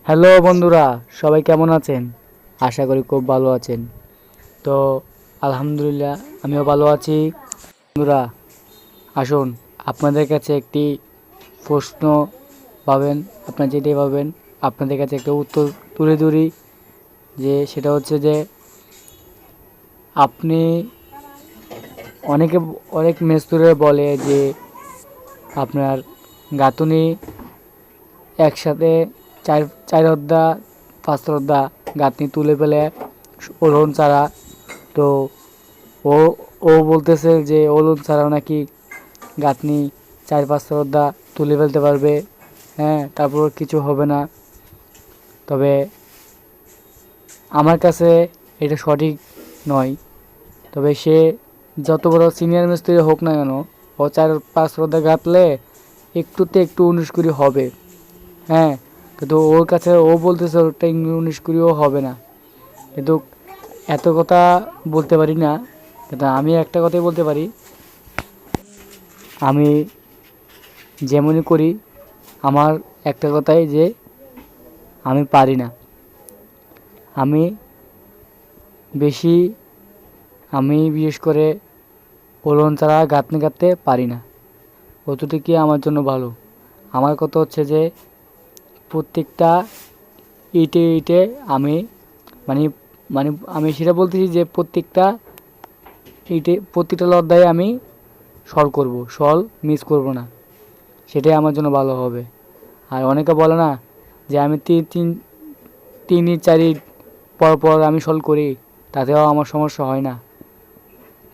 Hello বন্ধুরা, সবাই কেমন আছেন? আশা করি খুব ভালো আছেন। তো আলহামদুলিল্লাহ আমিও ভালো আছি। বন্ধুরা আসুন, আপনাদের কাছে একটি প্রশ্ন পাবেন, আপনারা যেটাই পাবেন আপনাদের কাছে একটা উত্তর তুলে ধরি, যে সেটা হচ্ছে যে আপনি অনেকে অনেক মেস্তুরে বলে যে আপনার গাঁথুনি একসাথে চার চার অর্ধা পাঁচ অর্ধা গাঁথনি তুলে ফেলে ওলন ছাড়া। তো ও ও বলতেছে যে ওলন ছাড়াও নাকি গাঁথনি চার পাঁচ অর্ধা তুলে ফেলতে পারবে। হ্যাঁ, তারপর কিছু হবে না। তবে আমার কাছে এটা সঠিক নয়। তবে সে যত বড় সিনিয়র মিস্ত্রি হোক না কেন, ও চার পাঁচ অর্ধা গাঁথলে একটুতে একটু 19 কুড়ি হবে। হ্যাঁ, কিন্তু ওর কাছে ও বলতেছে ওটা 19 কুড়িও হবে না। কিন্তু এত কথা বলতে পারি না, কিন্তু আমি একটা কথাই বলতে পারি, আমি যেমনই করি আমার একটা কথাই যে আমি পারি না। আমি বেশি আমি বিশেষ করে ওলন ছাড়া গাঁথনি গাঁথতে পারি না। অতটুকুই আমার জন্য ভালো। আমার কথা হচ্ছে যে প্রত্যেকটা ইটে ইটে আমি মানে মানে আমি সেটা বলতেছি যে প্রত্যেকটা ইটে প্রত্যেকটা লদ্দায় আমি সল করব, সল মিস করব না। সেটাই আমার জন্য ভালো হবে। আর অনেকে বলে না যে আমি তিন তিন তিন ইট চার ইট পর পর আমি সল করি, তাতেও আমার সমস্যা হয় না।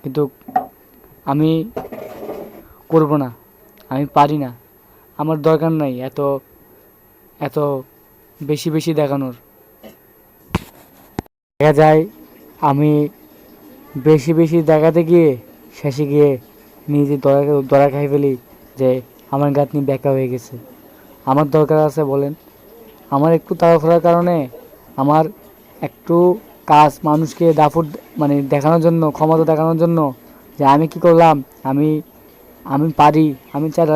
কিন্তু আমি করব না, আমি পারি না। আমার দরকার নাই এত এত বেশি বেশি দেখানোর। দেখা যায় আমি বেশি বেশি দেখাতে গিয়ে শেষে গিয়ে নিজে দরা খাই ফেলি যে আমার গাঁথনি ব্যাকা হয়ে গেছে। আমার দরকার আছে বলেন? আমার একটু তাড়াহুড়ার কারণে আমার একটু কাজ মানুষকে দাফট মানে দেখানোর জন্য, ক্ষমতা দেখানোর জন্য যে আমি কি করলাম, আমি আমি পারি, আমি চার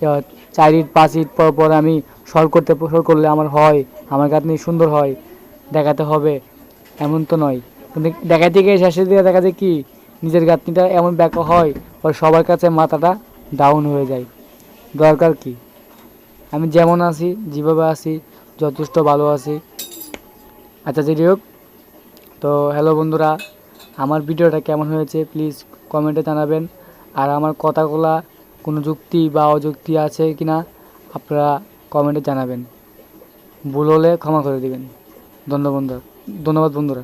আহ, 4 ইট 5 ইট পর পর আমি সল করলে আমার হয়, আমার গাঁথনি সুন্দর হয়, দেখাতে হবে এমন তো নয়। কিন্তু দেখাতে গিয়ে শেষের দিকে দেখা যায় কি নিজের গাঁথনিটা এমন ব্যাকা হয়, আর সবার কাছে মাথাটা ডাউন হয়ে যায়। দরকার কি? আমি যেমন আছি, যেভাবে আছি, যথেষ্ট ভালো আছি। আচ্ছা, যেটি হোক, তো হ্যালো বন্ধুরা, আমার ভিডিওটা কেমন হয়েছে প্লিজ কমেন্টে জানাবেন। আর আমার কথাগুলা কোনো যুক্তি বা অযুক্তি আছে কি না আপনারা কমেন্টে জানাবেন। ভুল হলে ক্ষমা করে দিবেন। ধন্যবাদ বন্ধুরা।